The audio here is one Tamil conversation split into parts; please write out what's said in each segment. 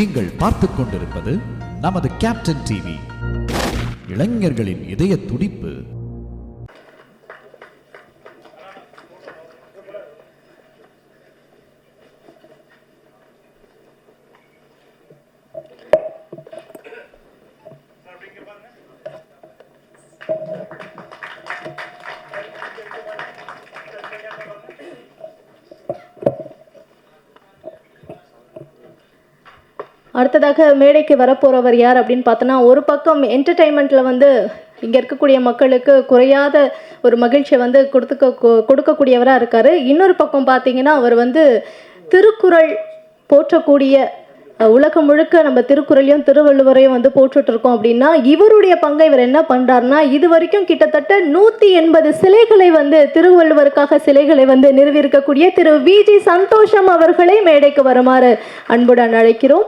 நீங்கள் பார்த்துக் கொண்டிருப்பது நமது கேப்டன் டிவி, இளைஞர்களின் இதய துடிப்பு. அடுத்ததாக மேடைக்கு வரப்போகிறவர் யார் அப்படின்னு பார்த்தோன்னா, ஒரு பக்கம் என்டர்டெயின்மெண்ட்டில் வந்து இங்கே இருக்கக்கூடிய மக்களுக்கு குறையாத ஒரு மகிழ்ச்சியை வந்து கொடுக்கக்கூடியவராக இருக்கார். இன்னொரு பக்கம் பார்த்தீங்கன்னா, அவர் வந்து திருக்குறள் போற்றக்கூடிய, உலகம் முழுக்க நம்ம திருக்குறளையும் திருவள்ளுவரையும் வந்து போட்டுட்ருக்கோம் அப்படின்னா, இவருடைய பங்கை இவர் என்ன பண்ணுறாருனா, இது வரைக்கும் கிட்டத்தட்ட 180 சிலைகளை வந்து திருவள்ளுவருக்காக சிலைகளை வந்து நிறுவியிருக்கக்கூடிய திரு விஜி சந்தோஷம் அவர்களை மேடைக்கு வருமாறு அன்புடன் அழைக்கிறோம்.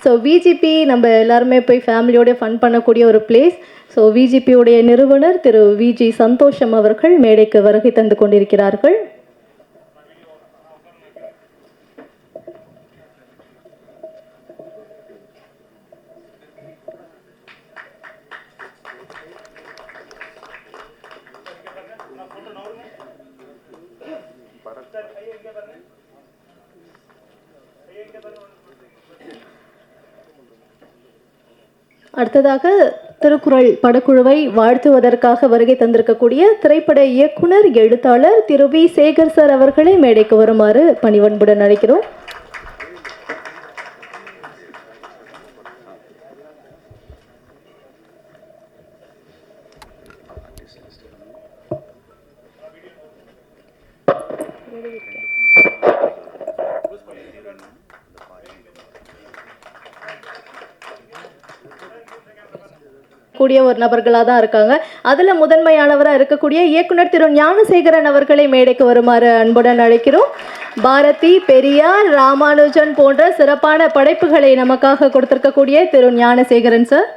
ஸோ விஜிபி நம்ம எல்லாருமே போய் ஃபேமிலியோட ஃபன் பண்ணக்கூடிய ஒரு பிளேஸ். ஸோ விஜிபியுடைய நிறுவனர் திரு விஜி சந்தோஷம் அவர்கள் மேடைக்கு வருகை தந்து கொண்டிருக்கிறார்கள். அடுத்ததாக திருக்குறள் படக்குழுவை வாழ்த்துவதற்காக வருகை தந்திருக்கக்கூடிய திரைப்பட இயக்குனர் எழுத்தாளர் திரு வி சேகர் சார் அவர்களை மேடைக்கு வருமாறு பணிவன்புடன் அழைக்கிறோம். கூடிய ஒரு நபர்களாக தான் இருக்காங்க. அதில் முதன்மையானவராக இருக்கக்கூடிய இயக்குனர் திரு ஞானசேகரன் அவர்களை மேடைக்கு வருமாறு அன்புடன் அழைக்கிறோம். பாரதி, பெரியார், ராமானுஜன் போன்ற சிறப்பான படைப்புகளை நமக்காக கொடுத்திருக்கக்கூடிய திரு ஞானசேகரன் சார்.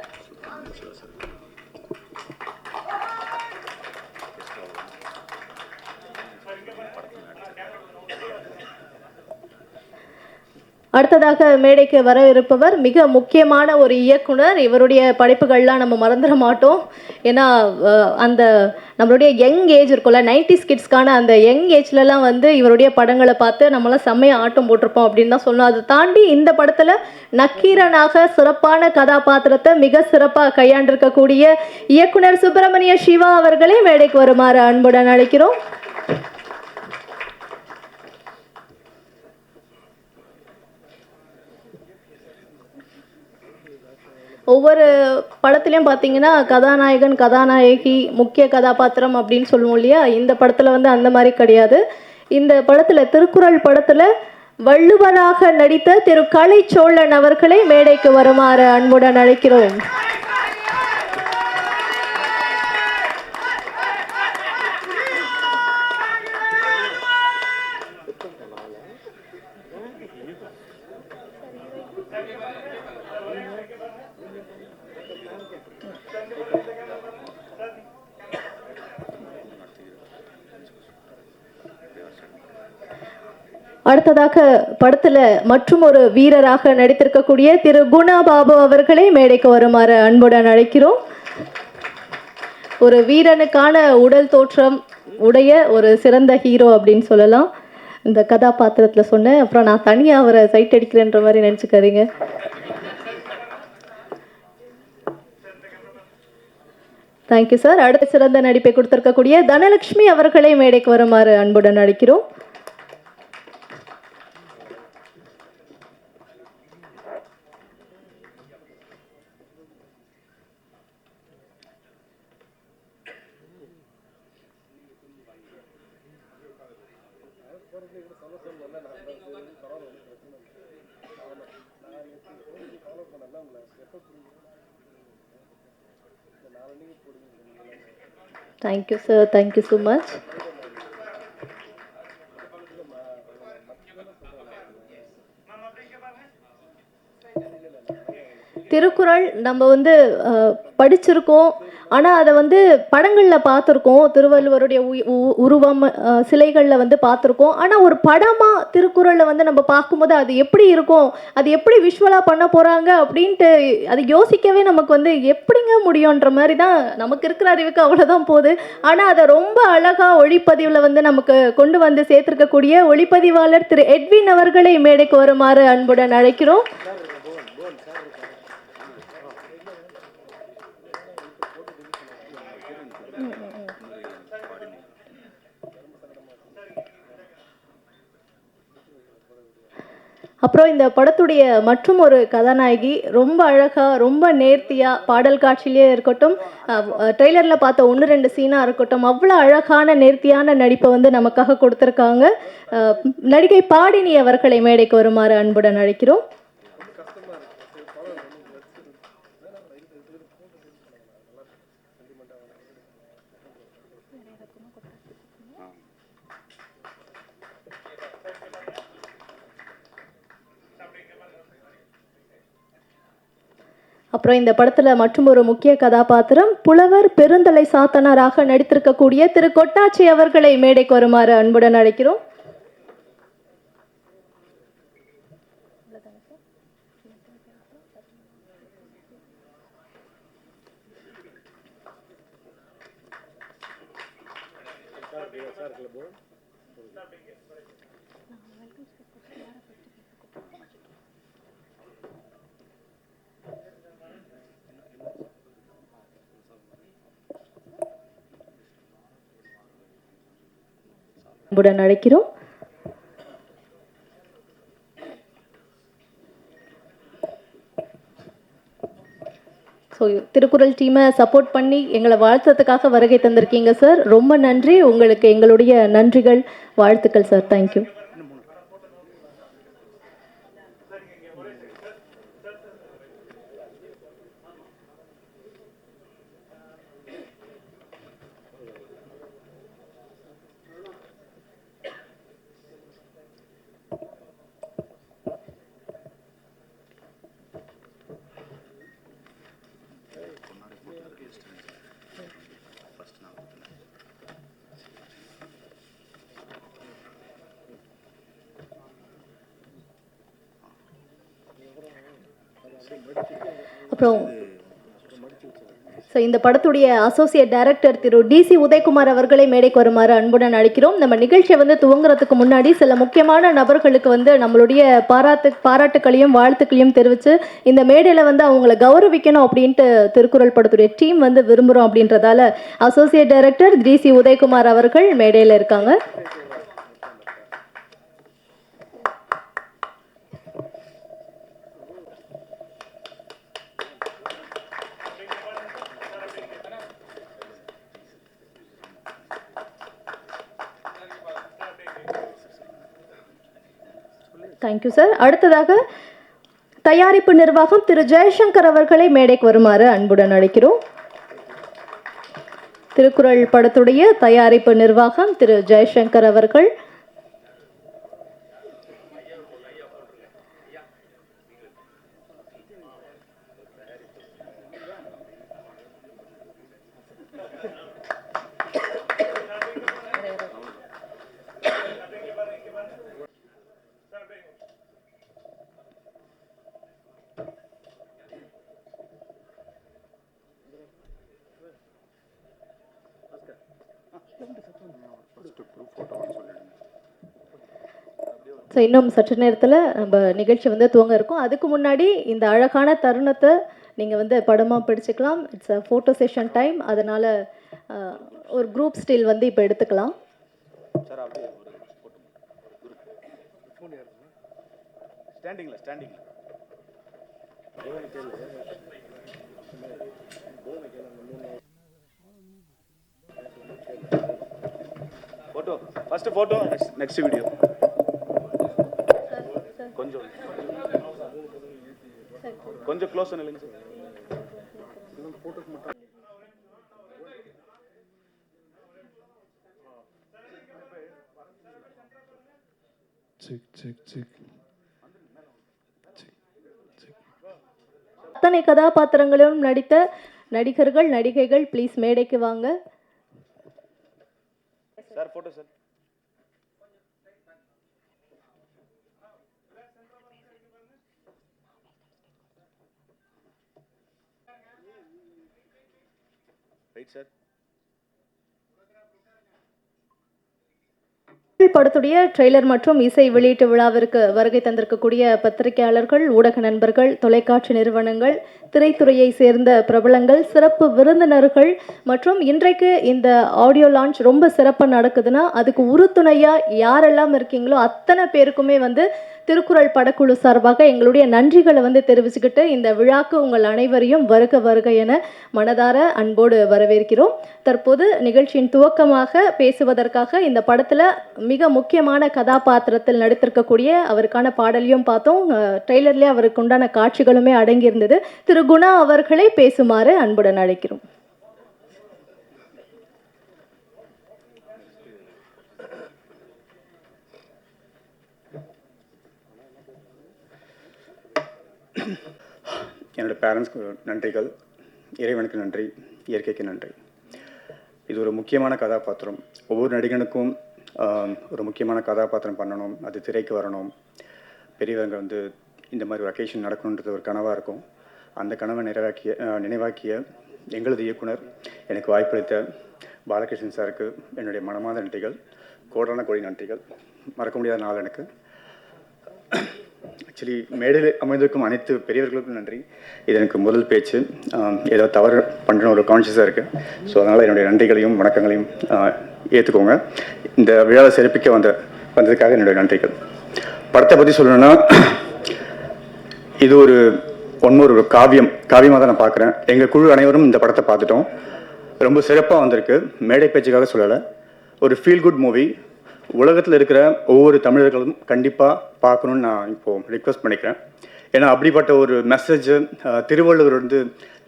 அடுத்ததாக மேடைக்கு வர இருப்பவர் மிக முக்கியமான ஒரு இயக்குனர். இவருடைய படைப்புகள்லாம் நம்ம மறந்துட மாட்டோம். ஏன்னா அந்த நம்மளுடைய யங் ஏஜ் இருக்கும்ல, 90s கிட்ஸ்க்கான அந்த யங் ஏஜ்லலாம் வந்து இவருடைய படங்களை பார்த்து நம்மளாம் செம்மையாக ஆட்டம் போட்டிருப்போம் அப்படின்னு தான் சொன்னோம். அதை தாண்டி இந்த படத்தில் நக்கீரனாக சிறப்பான கதாபாத்திரத்தை மிக சிறப்பாக கையாண்டிருக்கக்கூடிய இயக்குனர் சுப்பிரமணிய சிவா அவர்களை மேடைக்கு வருமாறு அன்புடன் அழைக்கிறோம். ஒவ்வொரு படத்துலையும் பார்த்தீங்கன்னா கதாநாயகன், கதாநாயகி, முக்கிய கதாபாத்திரம் அப்படின்னு சொல்லுவோம் இல்லையா. இந்த படத்தில் வந்து அந்த மாதிரி கிடையாது. இந்த படத்தில், திருக்குறள் படத்தில் வள்ளுவராக நடித்த திரு கலைச்சோழன் அவர்களை மேடைக்கு வருமாறு அன்புடன் அழைக்கிறோம். அடுத்ததாக படத்தில் மற்றும் ஒரு வீரராக நடித்திருக்கக்கூடிய திரு குணா பாபு அவர்களை மேடைக்கு வருமாறு அன்புடன் அழைக்கிறோம். ஒரு வீரனுக்கான உடல் தோற்றம் உடைய ஒரு சிறந்த ஹீரோ அப்படின்னு சொல்லலாம். இந்த கதாபாத்திரத்தில் சொன்னேன். அப்புறம் நான் தனியாக அவரை சைட் அடிக்கிறேன்ற மாதிரி நினச்சிக்காதீங்க. Thank you sir. அடுத்த சிறந்த நடிப்பை கொடுத்திருக்கக்கூடிய தனலட்சுமி அவர்களை மேடைக்கு வருமாறு அன்புடன் அழைக்கிறோம். Thank you sir, thank you so much. Thirukkural நம்ம வந்து படிச்சிருக்கோம். ஆனால் அதை வந்து படங்களில் பார்த்துருக்கோம், திருவள்ளுவருடைய உருவம் சிலைகளில் வந்து பார்த்துருக்கோம். ஆனால் ஒரு படமாக திருக்குறளில் வந்து நம்ம பார்க்கும்போது அது எப்படி இருக்கும், அது எப்படி விஷுவலாக பண்ண போகிறாங்க அப்படின்ட்டு அது யோசிக்கவே நமக்கு வந்து எப்படிங்க முடியுன்ற மாதிரி தான் நமக்கு இருக்கிற அறிவுக்கு அவ்வளோதான் போகுது. ஆனால் அதை ரொம்ப அழகாக ஒளிப்பதிவில் வந்து நமக்கு கொண்டு வந்து சேர்த்துருக்கக்கூடிய ஒளிப்பதிவாளர் திரு எட்வின் அவர்களை மேடைக்கு வருமாறு அன்புடன் அழைக்கிறோம். அப்புறம் இந்த படத்துடைய மற்றும் ஒரு கதாநாயகி ரொம்ப அழகாக, ரொம்ப நேர்த்தியாக, பாடல் காட்சியிலே இருக்கட்டும், ட்ரெய்லரில் பார்த்த 1-2 சீனாக இருக்கட்டும், அவ்வளோ அழகான நேர்த்தியான நடிப்பை வந்து நமக்காக கொடுத்துருக்காங்க. நடிகை பாடினி அவர்களை மேடைக்கு வருமாறு அன்புடன் அழைக்கிறோம். அப்புறம் இந்த படத்தில் மற்றும் ஒரு முக்கிய கதாபாத்திரம் புலவர் பெருந்தலை சாத்தனராக நடித்திருக்கக்கூடிய திரு கொட்டாச்சி அவர்களை மேடைக்கு வருமாறு அன்புடன் அழைக்கிறோம். அன்புடன் அழைக்கிறோம். ஸோ திருக்குறள் டீமை சப்போர்ட் பண்ணி எங்களை வாழ்த்துறதுக்காக வருகை தந்திருக்கீங்க சார். ரொம்ப நன்றி. உங்களுக்கு எங்களுடைய நன்றிகள், வாழ்த்துக்கள் சார். தேங்க்யூ. அப்புறம் ஸோ இந்த படத்துடைய அசோசியேட் டைரக்டர் திரு DC உதயகுமார் அவர்களை மேடைக்கு வருமாறு அன்புடன் அழைக்கிறோம். நம்ம நிகழ்ச்சியை வந்து துவங்குறதுக்கு முன்னாடி சில முக்கியமான நபர்களுக்கு வந்து நம்மளுடைய பாராட்டுக்களையும் வாழ்த்துக்களையும் தெரிவித்து இந்த மேடையில் வந்து அவங்கள கௌரவிக்கணும் அப்படின்ட்டு திருக்குறள் படத்துடைய டீம் வந்து விரும்புகிறோம். அப்படின்றதால அசோசியேட் டைரக்டர் DC உதயகுமார் அவர்கள் மேடையில் இருக்காங்க. Thank you sir. அடுத்ததாக தயாரிப்பு நிர்வாகம் திரு ஜெயசங்கர் அவர்களை மேடைக்கு வருமாறு அன்புடன் அழைக்கிறோம். திருக்குறள் படத்துடைய தயாரிப்பு நிர்வாகம் திரு ஜெயசங்கர் அவர்கள். ஸோ இன்னும் சற்று நேரத்தில் நம்ம நிகழ்ச்சி வந்து துவங்க இருக்கும். அதுக்கு முன்னாடி இந்த அழகான தருணத்தை நீங்கள் வந்து படமாக பிடிச்சிக்கலாம். It's a photo session time. அதனால் ஒரு குரூப் ஸ்டில் வந்து இப்போ எடுத்துக்கலாம். Photo first photo next video. கொஞ்சம் க்ளோஸ் நில்லுங்க சார். ஃபோட்டோக்கு மட்டும் அத்தனை கதாபாத்திரங்களிலும் நடித்த நடிகர்கள் நடிகைகள் ப்ளீஸ் மேடைக்கு வாங்க. Sir photo sir. Right sir. படத்துடைய ட்ரெய்லர் மற்றும் இசை வெளியீட்டு விழாவிற்கு வருகை தந்திருக்கக்கூடிய பத்திரிகையாளர்கள், ஊடக நண்பர்கள், தொலைக்காட்சி நிறுவனங்கள், திரைத்துறையை சேர்ந்த பிரபலங்கள், சிறப்பு விருந்தினர்கள் மற்றும் இன்றைக்கு இந்த ஆடியோ லான்ச் ரொம்ப சிறப்பாக நடக்குதுன்னா அதுக்கு உறுதுணையாக யாரெல்லாம் இருக்கீங்களோ அத்தனை பேருக்குமே திருக்குறள் படக்குழு சார்பாக எங்களுடைய நன்றிகளை தெரிவிச்சுக்கிட்டு இந்த விழாக்கு உங்கள் அனைவரையும் வருக வருக என மனதார அன்போடு வரவேற்கிறோம். தற்போது நிகழ்ச்சியின் துவக்கமாக பேசுவதற்காக இந்த படத்தில் மிக முக்கியமான கதாபாத்திரத்தில் நடித்திருக்கக்கூடிய அவருக்கான பாடலையும் பார்த்தோம். ட்ரெய்லர்லேயே அவருக்கு உண்டான காட்சிகளுமே அடங்கியிருந்தது. திரு குணா அவர்களை பேசுமாறு அன்புடன் அழைக்கிறோம். என்னோடய பேரண்ட்ஸ்க்கு நன்றிகள், இறைவனுக்கு நன்றி, இயற்கைக்கு நன்றி. இது ஒரு முக்கியமான கதாபாத்திரம். ஒவ்வொரு நடிகனுக்கும் ஒரு முக்கியமான கதாபாத்திரம் பண்ணணும், அது திரைக்கு வரணும், பெரியவங்க இந்த மாதிரி ஒரு அக்கேஷன் நடக்கணுன்றது ஒரு கனவாக இருக்கும். அந்த கனவை நினைவாக்கிய எங்களது இயக்குனர் எனக்கு வாய்ப்பளித்த பாலகிருஷ்ணன் சாருக்கு என்னுடைய மனமார்ந்த நன்றிகள், கோடான கோடி நன்றிகள். மறக்க முடியாத நாள் எனக்கு. ஆக்சுவலி மேடையில் அமைந்திருக்கும் அனைத்து பெரியவர்களுக்கும் நன்றி. இது எனக்கு முதல் பேச்சு, ஏதோ தவறு பண்ணுற ஒரு கான்ஷியஸாக இருக்குது. ஸோ அதனால் என்னுடைய நன்றிகளையும் வணக்கங்களையும் ஏற்றுக்கோங்க. இந்த விழாவை சிறப்பிக்க வந்ததுக்காக என்னுடைய நன்றிகள். படத்தை பற்றி சொல்லணும்னா, இது ஒரு காவியமாக தான் நான் பார்க்குறேன். எங்கள் குழு அனைவரும் இந்த படத்தை பார்த்துட்டோம். ரொம்ப சிறப்பாக வந்திருக்கு. மேடை பேச்சுக்காக சொல்லலை, ஒரு ஃபீல் குட் மூவி. உலகத்தில் இருக்கிற ஒவ்வொரு தமிழர்களும் கண்டிப்பாக பார்க்கணுன்னு நான் இப்போது ரிக்வெஸ்ட் பண்ணிக்கிறேன். ஏன்னா அப்படிப்பட்ட ஒரு மெசேஜ் திருவள்ளுவர்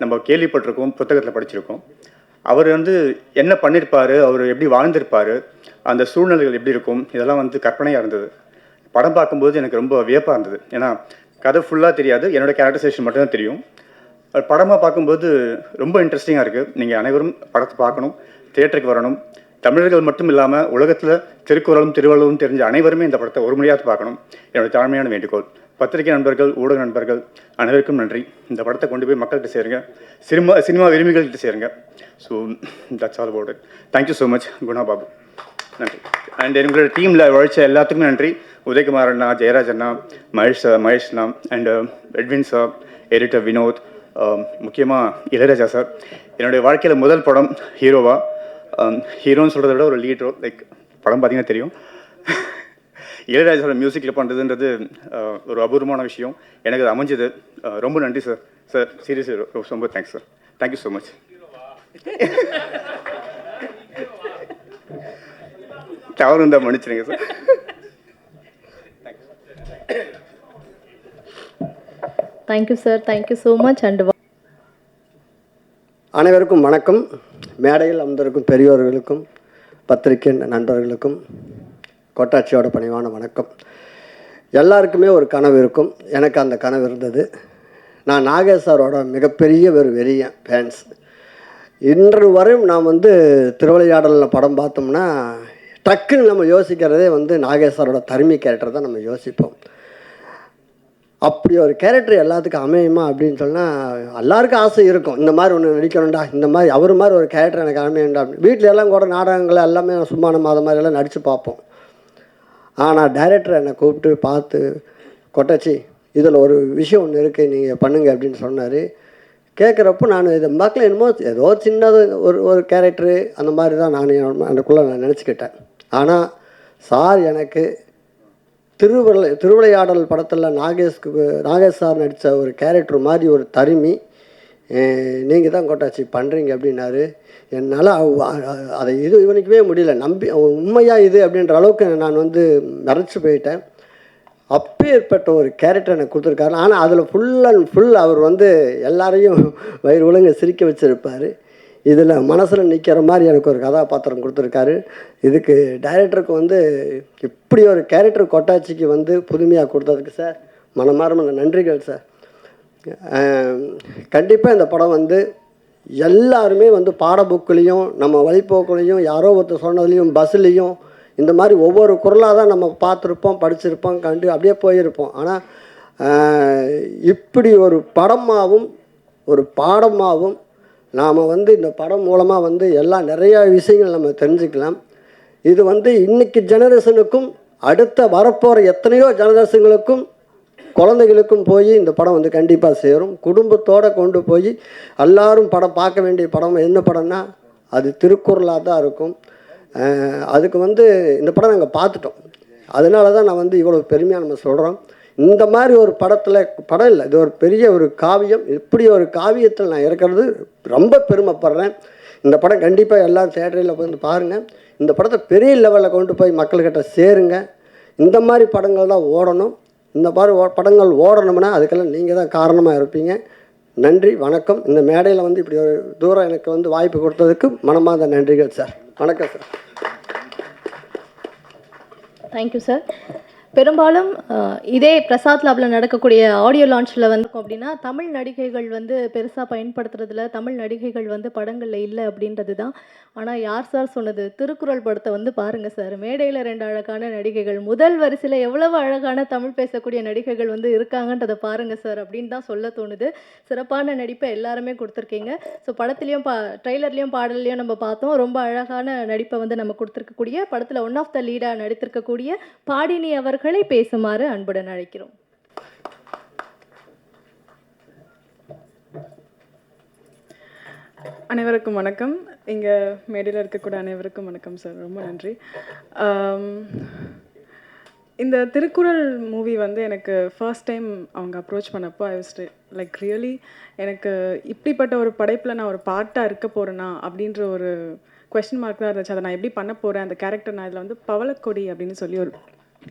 நம்ம கேள்விப்பட்டிருக்கோம், புத்தகத்தில் படிச்சிருக்கோம். அவர் என்ன பண்ணியிருப்பார், அவர் எப்படி வாழ்ந்திருப்பார், அந்த சூழ்நிலைகள் எப்படி இருக்கும், இதெல்லாம் கற்பனையாக இருந்தது. படம் பார்க்கும்போது எனக்கு ரொம்ப வியப்பாக இருந்தது. ஏன்னா கதை ஃபுல்லாக தெரியாது, என்னோடய கேரக்டரைசேஷன் மட்டும்தான் தெரியும். படமாக பார்க்கும்போது ரொம்ப இன்ட்ரெஸ்டிங்காக இருக்குது. நீங்கள் அனைவரும் படத்தை பார்க்கணும், தியேட்டருக்கு வரணும். தமிழர்கள் மட்டும் இல்லாமல் உலகத்தில் திருக்குறளும் திருவள்ளுவரும் தெரிஞ்ச அனைவருமே இந்த படத்தை ஒரு முறையாக பார்க்கணும். என்னோடய தாழ்மையான வேண்டுகோள். பத்திரிகை நண்பர்கள், ஊடக நண்பர்கள் அனைவருக்கும் நன்றி. இந்த படத்தை கொண்டு போய் மக்கள்கிட்ட சேருங்க, சினிமா விரும்பிகள்கிட்ட சேருங்க. So that's all about it. Thank you so much Guna Babu, நன்றி. அண்ட் எங்களோட டீமில் உழைச்ச எல்லாத்துக்குமே நன்றி. உதயகுமார் அண்ணா, ஜெயராஜ் அண்ணா, மகேஷ் அண்ணா and Edwin sir, editor Vinod, முக்கியமாக இளையராஜா சார். என்னுடைய வாழ்க்கையில் முதல் படம் ஹீரோன்னு சொல்கிறத விட ஒரு லீட் ரோல். லைக் படம் பார்த்தீங்கன்னா தெரியும். இளையராஜாவோட மியூசிக்கில் பண்ணுறதுன்றது ஒரு அபூர்வமான விஷயம். எனக்கு அது அமைஞ்சது. ரொம்ப நன்றி சார். சீரியஸ்லி ரொம்ப thanks sir. Thank you so much. தவறு இருந்தால் மன்னிச்சிருங்க sir. Thank you sir. Thank you so much. And அனைவருக்கும் வணக்கம். மேடையில் அமர்ந்திருக்கும் பெரியோர்களுக்கும் பத்திரிகை நண்பர்களுக்கும் கோட்டாட்சியோட பணிவான வணக்கம். எல்லாருக்குமே ஒரு கனவு இருக்கும். எனக்கு அந்த கனவு இருந்தது. நான் நாகேஷ் சாரோட மிகப்பெரிய ஒரு வெறியன் ஃபேன்ஸ். இன்று வரையும் நான் திருவிளையாடலில் படம் பார்த்தோம்னா டக்குன்னு நம்ம யோசிக்கிறதே நாகேஷ் சாரோட தருமி கேரக்டர் தான் நம்ம யோசிப்போம். அப்படி ஒரு கேரக்டர் எல்லாத்துக்கும் அமையுமா அப்படின்னு சொன்னால் எல்லாருக்கும் ஆசை இருக்கும். இந்த மாதிரி ஒன்று நடிக்கணும்டா, இந்த மாதிரி அவர் மாதிரி ஒரு கேரக்டர் எனக்கு அமையண்டா. வீட்டில் எல்லாம் கூட நாடகங்கள் எல்லாமே சும்மா நம்ம அதை மாதிரியெல்லாம் நடித்து பார்ப்போம். ஆனால் டைரக்டர் என்னை கூப்பிட்டு பார்த்து, கொட்டாச்சி இதில் ஒரு விஷயம் ஒன்று இருக்குது, நீங்கள் பண்ணுங்க அப்படின்னு சொன்னார். கேட்குறப்போ நான் இதை மக்கள் என்னமோ ஏதோ சின்னது ஒரு கேரக்டரு அந்த மாதிரி தான் நான் எனக்குள்ளே நான் நினச்சிக்கிட்டேன். ஆனால் சார் எனக்கு திருவிளையாடல் படத்தில் நாகேஷ் சார் நடித்த ஒரு கேரக்டர் மாதிரி ஒரு தருமி நீங்கள் தான் கோட்டாச்சி பண்ணுறீங்க அப்படின்னாரு. என்னால் அதை இவனுக்கவே முடியல. உண்மையாக இது அப்படின்ற அளவுக்கு நான் மறைச்சி போயிட்டேன். அப்பேற்பட்ட ஒரு கேரக்டர் எனக்கு கொடுத்துருக்காரு. ஆனால் அதில் ஃபுல் அண்ட் ஃபுல் அவர் எல்லாரையும் வயிறு ஒழுங்க சிரிக்க வச்சுருப்பார். இதில் மனசில் நிற்கிற மாதிரி எனக்கு ஒரு கதாபாத்திரம் கொடுத்துருக்காரு. இதுக்கு டைரக்டருக்கு இப்படி ஒரு கேரக்டர் கொட்டாச்சிக்கு புதுமையாக கொடுத்ததுக்கு சார் மனமார்ந்த நன்றிகள் சார். கண்டிப்பாக இந்த படம் எல்லாருமே வந்து பாட புக்குலேயும் நம்ம வழிபோக்குலேயும் யாரோ ஒருத்தர் சொன்னதுலேயும் பஸ்ஸுலேயும் இந்த மாதிரி ஒவ்வொரு குரலாக தான் நம்ம பார்த்துருப்போம், படிச்சிருப்போம், கண்டு அப்படியே போயிருப்போம். ஆனால் இப்படி ஒரு படமாகவும் ஒரு பாடமாகவும் நாம் வந்து இந்த படம் மூலமாக வந்து நிறையா விஷயங்கள் நம்ம தெரிஞ்சுக்கலாம். இது வந்து இன்றைக்கி ஜெனரேஷனுக்கும் அடுத்த வரப்போகிற எத்தனையோ ஜெனரேஷனுக்கும் குழந்தைகளுக்கும் போய் இந்த படம் வந்து கண்டிப்பாக சேரும். குடும்பத்தோடு கொண்டு போய் எல்லாரும் படம் பார்க்க வேண்டிய படம் என்ன படம்னா அது திருக்குறளாக தான் இருக்கும். அதுக்கு வந்து இந்த படம் நாங்கள் பார்த்துட்டோம். அதனால தான் நான் வந்து இவ்வளோ பெருமையாக நம்ம சொல்கிறோம். இந்த மாதிரி ஒரு படம் இல்லை, இது ஒரு பெரிய ஒரு காவியம். இப்படி ஒரு காவியத்தில் நான் இருக்கிறது ரொம்ப பெருமைப்படுறேன். இந்த படம் கண்டிப்பாக எல்லோரும் தேட்டரில் போய் வந்து பாருங்கள். இந்த படத்தை பெரிய லெவலில் கொண்டு போய் மக்கள்கிட்ட சேருங்க. இந்த மாதிரி படங்கள் தான் ஓடணும். இந்த மாதிரி படங்கள் ஓடணும்னா அதுக்கெல்லாம் நீங்கள் தான் காரணமாக இருப்பீங்க. நன்றி, வணக்கம். இந்த மேடையில் வந்து இப்படி ஒரு தூரம் எனக்கு வந்து வாய்ப்பு கொடுத்ததுக்கு மனமார்ந்த நன்றிகள் சார். வணக்கம் சார். Thank you sir. பெரும்பாலும் இதே பிரசாத் லேபில் நடக்கக்கூடிய ஆடியோ லான்ச்சில் வந்து அப்படின்னா தமிழ் நடிகைகள் வந்து பெருசாக பயன்படுத்துறதுல தமிழ் நடிகைகள் வந்து படங்களில் இல்லை அப்படின்றது தான். ஆனால் யார் சார் சொன்னது? திருக்குறள் படத்தை வந்து பாருங்கள் சார். மேடையில் 2 அழகான நடிகைகள், முதல் வரிசையில் எவ்வளவு அழகான தமிழ் பேசக்கூடிய நடிகைகள் வந்து இருக்காங்கன்றதை பாருங்கள் சார் அப்படின்னு தான் சொல்ல தோணுது. சிறப்பான நடிப்பை எல்லாருமே கொடுத்துருக்கீங்க. ஸோ படத்துலேயும் ட்ரெய்லர்லேயும் பாடல்லையும் நம்ம பார்த்தோம். ரொம்ப அழகான நடிப்பை வந்து நம்ம கொடுத்துருக்கக்கூடிய படத்தில் ஒன் ஆஃப் த லீடாக நடித்திருக்கக்கூடிய பாடினி அவர்களை பேசுமாறு அன்புடன் அழைக்கிறோம். அனைவருக்கும் வணக்கம். இங்கே மேடையில் இருக்கக்கூடிய அனைவருக்கும் வணக்கம் சார். ரொம்ப நன்றி. இந்த திருக்குறள் மூவி வந்து எனக்கு ஃபர்ஸ்ட் டைம் அவங்க அப்ரோச் பண்ணப்போ ஐ வாஸ் லைக் ரியலி எனக்கு இப்படிப்பட்ட ஒரு படைப்பில் நான் ஒரு பார்ட்டாக இருக்க போகிறேன்னா அப்படின்ற ஒரு கொஸ்டின் மார்க் தான் இருந்துச்சு. அதை நான் எப்படி பண்ண போகிறேன், அந்த கேரக்டர் நான் இதில் வந்து பவளக்கொடி அப்படின்னு சொல்லி ஒரு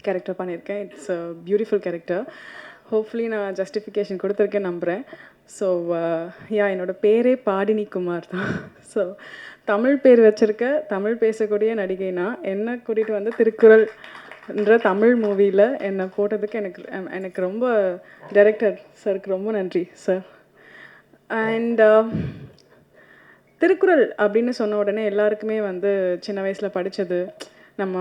கேரக்டர் பண்ணியிருக்கேன். It's a beautiful character. Hopefully நான் ஜஸ்டிஃபிகேஷன் கொடுத்துருக்கேன் நம்புகிறேன். ஸோ என்னோடய பேரே பாடினி குமார் தான். ஸோ தமிழ் பேர் வச்சுருக்க தமிழ் பேசக்கூடிய நடிகைனா என்னை கூட்டிகிட்டு வந்து திருக்குறள்ன்ற தமிழ் மூவியில் என்னை போட்டதுக்கு எனக்கு ரொம்ப டைரக்டர் சாருக்கு ரொம்ப நன்றி சார். அண்ட் திருக்குறள் அப்படின்னு சொன்ன உடனே எல்லாருக்குமே வந்து சின்ன வயசில் படித்தது, நம்ம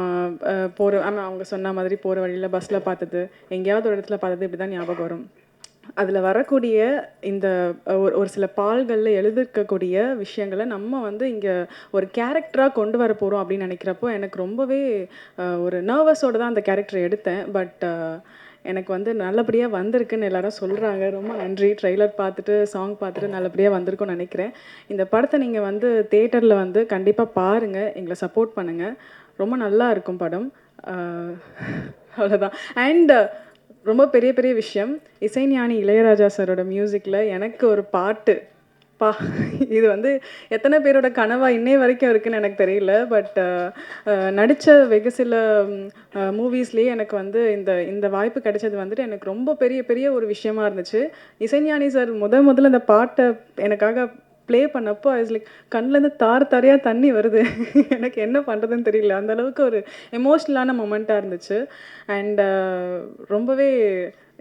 அவங்க சொன்ன மாதிரி போகிற வழியில் பஸ்ஸில் பார்த்தது, எங்கேயாவது ஒரு இடத்துல பார்த்தது, இப்படி தான் ஞாபகம் வரும். அதில் வரக்கூடிய இந்த ஒரு சில பால்களில் எழுதிருக்கக்கூடிய விஷயங்களை நம்ம வந்து இங்கே ஒரு கேரக்டராக கொண்டு வர போகிறோம் அப்படின்னு நினைக்கிறப்போ எனக்கு ரொம்பவே ஒரு நர்வஸோடு தான் அந்த கேரக்டரை எடுத்தேன். பட் எனக்கு வந்து நல்லபடியாக வந்திருக்குன்னு எல்லாரும் சொல்கிறாங்க. ரொம்ப நன்றி. ட்ரெய்லர் பார்த்துட்டு சாங் பார்த்துட்டு நல்லபடியாக வந்திருக்குன்னு நினைக்கிறேன். இந்த படத்தை நீங்கள் வந்து தேட்டரில் வந்து கண்டிப்பாக பாருங்கள், எங்களை சப்போர்ட் பண்ணுங்கள். ரொம்ப நல்லா இருக்கும் படம். அவ்வளோதான். அண்ட் ரொம்ப பெரிய பெரிய விஷயம், இசைஞானி இளையராஜா சாரோட மியூசிக்கில் எனக்கு ஒரு பாட்டு இது வந்து எத்தனை பேரோட கனவா இன்னே வரைக்கும் இருக்குன்னு எனக்கு தெரியல. பட் நடித்த வெகு சில மூவிஸ்லேயே எனக்கு வந்து இந்த வாய்ப்பு கிடைச்சது வந்துட்டு எனக்கு ரொம்ப பெரிய பெரிய ஒரு விஷயமா இருந்துச்சு. இசைஞானி சார் முதல்ல இந்த பாட்டை எனக்காக ப்ளே பண்ணப்போ ஐ வாஸ் லைக் கண்ணிலேருந்து தாரையாக தண்ணி வருது. எனக்கு என்ன பண்ணுறதுன்னு தெரியல. அந்தளவுக்கு ஒரு எமோஷ்னலான மொமெண்ட்டாக இருந்துச்சு. அண்ட் ரொம்பவே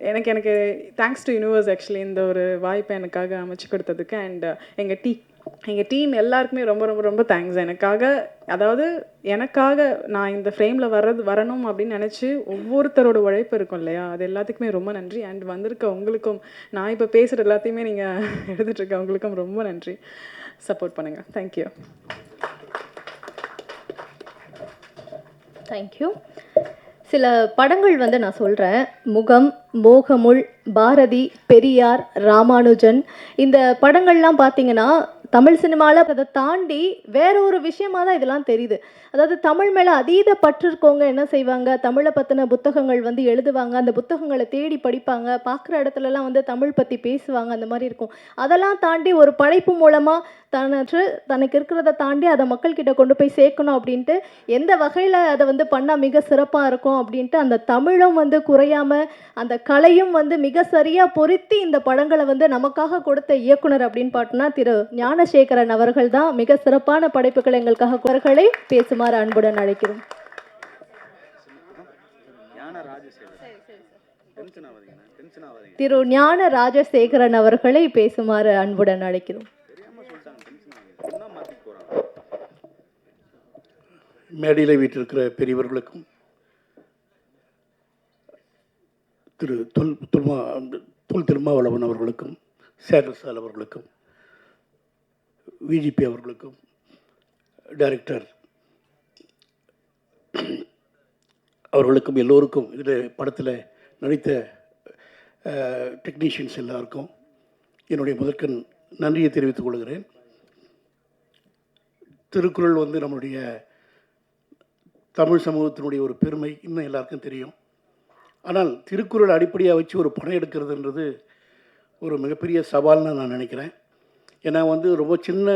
எனக்கு தேங்க்ஸ் டு யூனிவர்ஸ் ஆக்சுவலி இந்த ஒரு வாய்ப்பை எனக்காக அமைச்சு கொடுத்ததுக்கு. அண்ட் எங்கள் டீம் எல்லாருக்குமே ரொம்ப ரொம்ப ரொம்ப தேங்க்ஸ். எனக்காக நான் இந்த ஃப்ரேமில் வரணும் அப்படின்னு நினச்சி ஒவ்வொருத்தரோட உழைப்பு இருக்கும் இல்லையா, அது எல்லாத்துக்குமே ரொம்ப நன்றி. அண்ட் வந்திருக்க உங்களுக்கும், நான் இப்போ பேசுகிற எல்லாத்தையுமே நீங்கள் எடுத்துகிட்ருக்க உங்களுக்கும் ரொம்ப நன்றி. சப்போர்ட் பண்ணுங்கள். தேங்க்யூ. தேங்க்யூ. சில படங்கள் வந்து நான் சொல்கிறேன். முகம், மோகமுள், பாரதி, பெரியார், ராமானுஜன், இந்த படங்கள்லாம் பார்த்தீங்கன்னா தமிழ் சினிமாவில் அதை தாண்டி வேற ஒரு விஷயமாக தான் இதெல்லாம் தெரியுது. அதாவது தமிழ் மேலே அதீத பற்று இருக்கவங்க என்ன செய்வாங்க, தமிழை பற்றின புத்தகங்கள் வந்து எழுதுவாங்க, அந்த புத்தகங்களை தேடி படிப்பாங்க, பார்க்குற இடத்துலலாம் வந்து தமிழ் பற்றி பேசுவாங்க, அந்த மாதிரி இருக்கும். அதெல்லாம் தாண்டி ஒரு படைப்பு மூலமாக தனக்கு இருக்கிறத தாண்டி அதை மக்கள்கிட்ட கொண்டு போய் சேர்க்கணும் அப்படின்ட்டு எந்த வகையில் அதை வந்து பண்ணால் மிக சிறப்பாக இருக்கும் அப்படின்ட்டு அந்த தமிழும் வந்து குறையாமல் அந்த கலையும் வந்து மிக சரியாக பொருத்தி இந்த படங்களை வந்து நமக்காக கொடுத்த இயக்குனர் அப்படின்னு பார்த்தோன்னா திரு ஞானசேகரன் அவர்கள் தான். மிக சிறப்பான படைப்புகள் எங்களுக்காக குரல்களை பேசுமாறு அன்புடன் அழைக்கிறோம். திரு ஞான ராஜசேகரன் அவர்களை பேசுமாறு அன்புடன் அழைக்கிறோம். மேடையில் வீட்டிருக்கிற பெரியவர்களுக்கும் திரு தொல் திருமாவளவன் அவர்களுக்கும் சேகர் சால் அவர்களுக்கும் விஜிபி அவர்களுக்கும் டைரக்டர் அவர்களுக்கும் எல்லோருக்கும் இதில் படத்தில் நடித்த டெக்னீஷியன்ஸ் எல்லாருக்கும் என்னுடைய முதற்கண் நன்றியை தெரிவித்துக் கொள்கிறேன். திருக்குறள் வந்து நம்முடைய தமிழ் சமூகத்தினுடைய ஒரு பெருமை இன்னும் எல்லாருக்கும் தெரியும். ஆனால் திருக்குறள் அடிப்படையாக வச்சு ஒரு படம் எடுக்கிறதுன்றது ஒரு மிகப்பெரிய சவால்னு நான் நினைக்கிறேன். ஏன்னா வந்து ரொம்ப சின்ன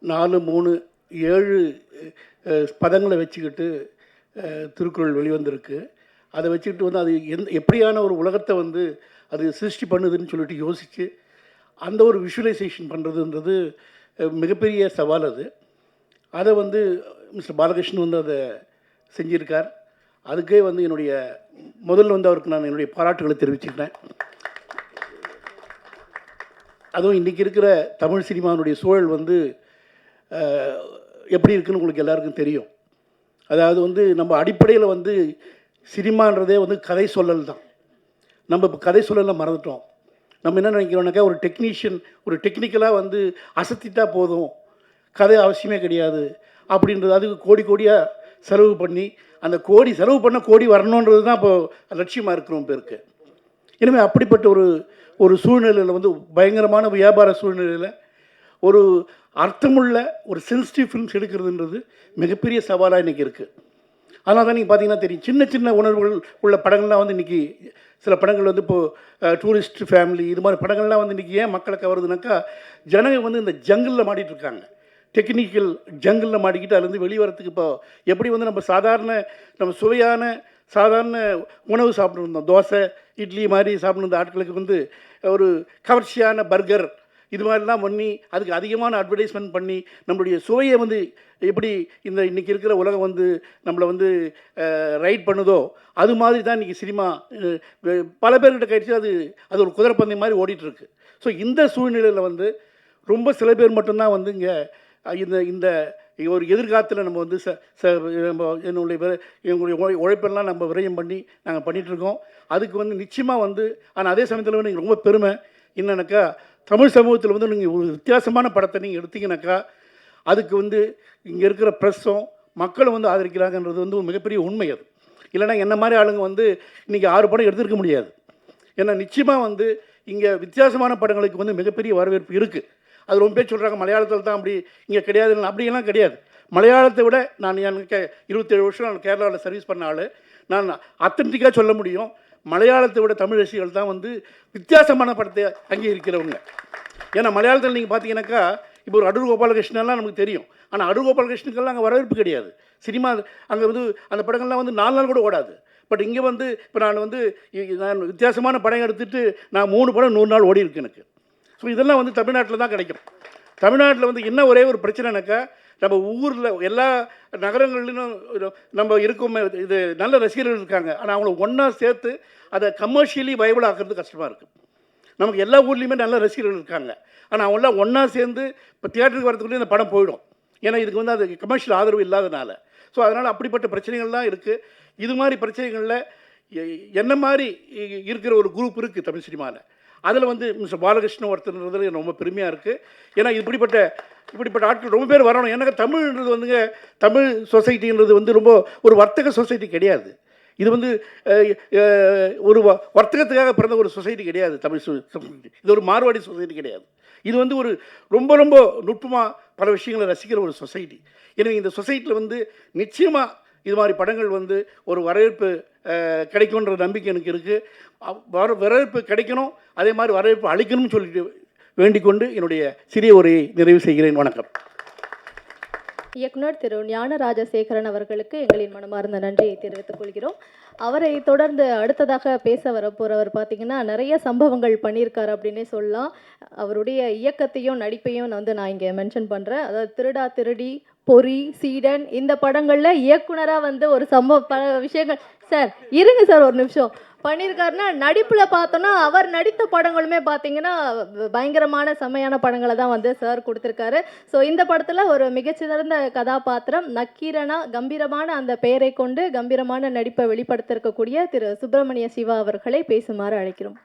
4, 3, 7 பதங்களை வச்சுக்கிட்டு திருக்குறள் வெளிவந்திருக்கு. அதை வச்சுக்கிட்டு வந்து அது எப்படியான ஒரு உலகத்தை வந்து அது சிருஷ்டி பண்ணுதுன்னு சொல்லிட்டு யோசித்து அந்த ஒரு விஷுவலைசேஷன் பண்ணுறதுன்றது மிகப்பெரிய சவால். அதை வந்து மிஸ்டர் பாலகிருஷ்ணன் வந்து அதை செஞ்சுருக்கார். அதுக்கே வந்து என்னுடைய முதல்ல வந்து அவருக்கு நான் என்னுடைய பாராட்டுகளை தெரிவிச்சுக்கிறேன். அதுவும் இன்றைக்கி இருக்கிற தமிழ் சினிமாவுடைய சூழல் வந்து எப்படி இருக்குன்னு உங்களுக்கு எல்லாருக்கும் தெரியும். அதாவது வந்து நம்ம அடிப்படையில் வந்து சினிமான்றதே வந்து கதை சொல்லல் தான். நம்ம இப்போ கதை சொல்லலை மறந்துட்டோம். நம்ம என்ன நினைக்கிறோம்னாக்கா ஒரு டெக்னீஷியன் ஒரு டெக்னிக்கலாக வந்து அசத்திட்டா போதும், கதை அவசியமே கிடையாது அப்படின்றது. அதுக்கு கோடியாக செலவு பண்ணி அந்த செலவு பண்ண கோடி வரணுன்றது தான் இப்போ லட்சியமாக இருக்கிறோம் பேருக்கு. எனவே அப்படிப்பட்ட ஒரு சூழ்நிலையில் வந்து பயங்கரமான வியாபார சூழ்நிலையில் ஒரு அர்த்தமுள்ள ஒரு சென்சிட்டிவ் ஃபிலிம்ஸ் எடுக்கிறதுன்றது மிகப்பெரிய சவாலாக இன்றைக்கி இருக்குது. அதனால தான் நீங்கள் பார்த்தீங்கன்னா தெரியும், சின்ன சின்ன உணர்வுகள் உள்ள படங்கள்லாம் வந்து இன்றைக்கி சில படங்கள் வந்து இப்போது டூரிஸ்ட் ஃபேமிலி இது மாதிரி படங்கள்லாம் வந்து இன்றைக்கி ஏன் மக்களை கவருதுனாக்கா, ஜனங்கள் வந்து இந்த ஜங்கிளில் மாட்டிகிட்டு இருக்காங்க. டெக்னிக்கல் ஜங்கிளில் மாட்டிக்கிட்டு அதுலேருந்து வெளிவரத்துக்கு இப்போ எப்படி வந்து நம்ம சுவையான சாதாரண உணவு சாப்பிட்ருந்தோம், தோசை இட்லி மாதிரி சாப்பிட்ருந்த ஆட்களுக்கு வந்து ஒரு கவர்ச்சியான பர்கர் இது மாதிரிலாம் பண்ணி அதுக்கு அதிகமான அட்வர்டைஸ்மெண்ட் பண்ணி நம்மளுடைய சுவையை வந்து எப்படி இன்றைக்கி இருக்கிற உலகம் வந்து நம்மளை வந்து ரைட் பண்ணுதோ அது மாதிரி தான் இன்றைக்கி சினிமா பல பேர்கிட்ட கழிச்சு அது ஒரு குதிரைப்பந்தயம் மாதிரி ஓடிட்டுருக்கு. ஸோ இந்த சூழ்நிலையில் வந்து ரொம்ப சில பேர் மட்டும்தான் வந்து இங்கே இந்த ஒரு எதிர்காலத்தில் நம்ம வந்து எங்களுடைய உழைப்பெல்லாம் நம்ம விரயம் பண்ணி நாங்கள் பண்ணிகிட்ருக்கோம். அதுக்கு வந்து நிச்சயமாக வந்து ஆனால் அதே சமயத்தில் வந்து நீங்கள் ரொம்ப பெருமை என்னன்னாக்கா, தமிழ் சமூகத்தில் வந்து நீங்கள் ஒரு வித்தியாசமான படத்தை நீங்கள் எடுத்தீங்கன்னாக்கா அதுக்கு வந்து இங்கே இருக்கிற ப்ரெஸ்ஸும் மக்களும் வந்து ஆதரிக்கிறாங்கன்றது வந்து ஒரு மிகப்பெரிய உண்மை. அது இல்லைனா என்ன மாதிரி ஆளுங்க வந்து இன்றைக்கி 6 படம் எடுத்துருக்க முடியாது. ஏன்னா நிச்சயமாக வந்து இங்கே வித்தியாசமான படங்களுக்கு வந்து மிகப்பெரிய வரவேற்பு இருக்குது. அது ரொம்ப பேர் சொல்கிறாங்க மலையாளத்தில் தான் அப்படி இங்கே கிடையாதுன்னு. அப்படியெல்லாம் கிடையாது. மலையாளத்தை விட எனக்கு 27 வருஷம் நான் கேரளாவில் சர்வீஸ் பண்ண ஆள், நான் அத்தன்டிக்காக சொல்ல முடியும், மலையாளத்தை விட தமிழ் ரசிகர்கள் தான் வந்து வித்தியாசமான படத்தை அங்கீகரிக்கிறவங்க. ஏன்னா மலையாளத்தில் நீங்கள் பார்த்தீங்கன்னாக்கா இப்போ ஒரு அடூர் கோபாலகிருஷ்ணன்லாம் நமக்கு தெரியும். ஆனால் அடூர் கோபாலகிருஷ்ணனுக்கெல்லாம் அங்கே வரவேற்பு கிடையாது. சினிமா அங்கே வந்து அந்த படங்கள்லாம் வந்து 4 நாள் கூட ஓடாது. பட் இங்கே வந்து இப்போ நான் வித்தியாசமான படம் எடுத்துகிட்டு நான் 3 படம் 100 நாள் ஓடி இருக்கு எனக்கு. ஸோ இதெல்லாம் வந்து தமிழ்நாட்டில் தான் கிடைக்கும். தமிழ்நாட்டில் வந்து என்ன ஒரே ஒரு பிரச்சனைனாக்கா, நம்ம ஊரில் எல்லா நகரங்கள்லையும் நம்ம இருக்கோமே, இது நல்ல ரசிகர்கள் இருக்காங்க. ஆனால் அவங்கள ஒன்றா சேர்த்து அதை கமர்ஷியலி வயபிள் ஆக்குறது கஷ்டமாக இருக்குது. நமக்கு எல்லா ஊர்லேயுமே நல்ல ரசிகர்கள் இருக்காங்க. ஆனால் அவங்களாம் ஒன்றா சேர்ந்து இப்போ தியேட்டருக்கு வரதுக்குள்ளே இந்த படம் போயிடும். ஏன்னா இதுக்கு வந்து அது கமர்ஷியல் ஆதரவு இல்லாதனால. ஸோ அதனால் அப்படிப்பட்ட பிரச்சனைகள்லாம் இருக்குது. இது மாதிரி பிரச்சனைகளில் என்ன மாதிரி இருக்கிற ஒரு குரூப் இருக்குது தமிழ் சினிமாவில். அதில் வந்து மிஸ்டர் பாலகிருஷ்ணன் ஒருத்தர்ன்றது எனக்கு ரொம்ப பெருமையாக இருக்குது. ஏன்னா இப்படிப்பட்ட ஆட்கள் ரொம்ப பேர் வரணும். எனக்கு தமிழ்ன்றது வந்துங்க, தமிழ் சொசைட்டின்றது வந்து ரொம்ப ஒரு வர்த்தக சொசைட்டி கிடையாது. இது வந்து ஒரு வர்த்தகத்துக்காக பிறந்த ஒரு சொசைட்டி கிடையாது தமிழ் சொசைட்டி. இது ஒரு மார்வாடி சொசைட்டி கிடையாது. இது வந்து ஒரு ரொம்ப ரொம்ப நுட்பமாக பல விஷயங்களை ரசிக்கிற ஒரு சொசைட்டி. எனவே இந்த சொசைட்டியில் வந்து நிச்சயமாக இது மாதிரி படங்கள் வந்து ஒரு வரவேற்பு கிடைக்கும்ன்ற நம்பிக்கை எனக்கு இருக்குது. வரவேற்பு கிடைக்கணும், அதே மாதிரி வரவேற்பு அளிக்கணும்னு சொல்லிட்டு வேண்டிக்கொண்டு என்னுடைய சிறிய உரையை நிறைவு செய்கிறேன். வணக்கம். இயக்குனர் திரு ஞான ராஜசேகரன் அவர்களுக்கு எங்களின் மனமார்ந்த நன்றியை தெரிவித்துக் கொள்கிறோம். அவரை தொடர்ந்து அடுத்ததாக பேச வரப்போறவர் பார்த்தீங்கன்னா நிறைய சம்பவங்கள் பண்ணியிருக்காரு அப்படின்னே சொல்லலாம். அவருடைய இயக்கத்தையும் நடிப்பையும் நான் இங்கே மென்ஷன் பண்ணுறேன். அதாவது திருடா திருடி, பொறி, சீடன் இந்த படங்களில் இயக்குனராக ஒரு பல விஷயங்கள். சார் இருங்க சார் ஒரு நிமிஷம். பண்ணியிருக்காருன்னா நடிப்பில் பார்த்தோன்னா அவர் நடித்த படங்களுமே பார்த்தீங்கன்னா பயங்கரமான செம்மையான படங்களை தான் வந்து சார் கொடுத்துருக்காரு. ஸோ இந்த படத்தில் ஒரு மிகச்சிறந்த கதாபாத்திரம் நக்கீரனா கம்பீரமான அந்த பெயரை கொண்டு கம்பீரமான நடிப்பை வெளிப்படுத்திருக்கக்கூடிய திரு சுப்பிரமணிய சிவா அவர்களை பேசுமாறு அழைக்கிறோம்.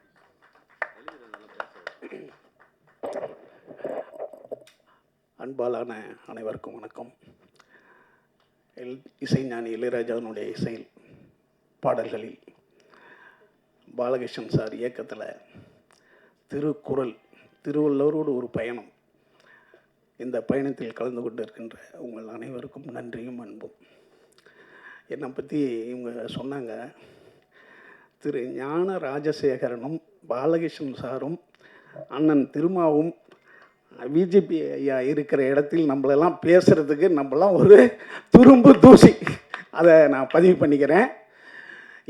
அன்பாலான அனைவருக்கும் வணக்கம். இசைஞானி இளையராஜாவினுடைய இசையில் பாடல்களில் பாலகிருஷ்ணன் சார் இயக்கத்தில் திருக்குறள் திருவள்ளுவரோடு ஒரு பயணம், இந்த பயணத்தில் கலந்து கொண்டு இருக்கின்ற உங்கள் அனைவருக்கும் நன்றியும் அன்பும். என்னை பற்றி இவங்க சொன்னாங்க, திரு ஞான ராஜசேகரனும் பாலகிருஷ்ணன் சாரும் அண்ணன் திருமாவும் பிஜேபி ஐயா இருக்கிற இடத்தில் நம்மளெல்லாம் பேசுகிறதுக்கு நம்மளாம் ஒரு துரும்பு தூசி. அதை நான் பதிவு பண்ணிக்கிறேன்.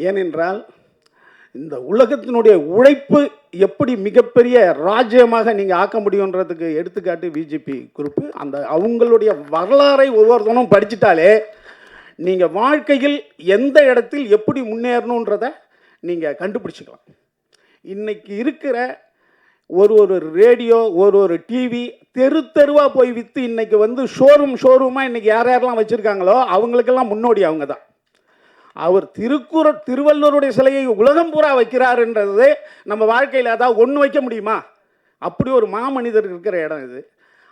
ஏனென்றால் இந்த உலகத்தினுடைய உழைப்பு எப்படி மிகப்பெரிய ராஜ்யமாக நீங்கள் ஆக்க முடியுன்றதுக்கு எடுத்துக்காட்டு பிஜேபி குரூப்பு. அந்த அவங்களுடைய வரலாறை ஒவ்வொருத்தனும் படிச்சுட்டாலே நீங்கள் வாழ்க்கையில் எந்த இடத்தில் எப்படி முன்னேறணுன்றதை நீங்கள் கண்டுபிடிச்சிக்கலாம். இன்றைக்கி இருக்கிற ஒரு ரேடியோ ஒரு டிவி தெருவாக போய் விற்று இன்றைக்கி வந்து ஷோரூமாக இன்றைக்கி யாரெல்லாம் வச்சுருக்காங்களோ அவங்களுக்கெல்லாம் முன்னோடி அவங்க தான். அவர் திருவள்ளுவருடைய சிலையை உலகம் பூரா வைக்கிறாருன்றது நம்ம வாழ்க்கையில் அதாவது ஒன்று வைக்க முடியுமா? அப்படி ஒரு மாமனிதர் இருக்கிற இடம் இது.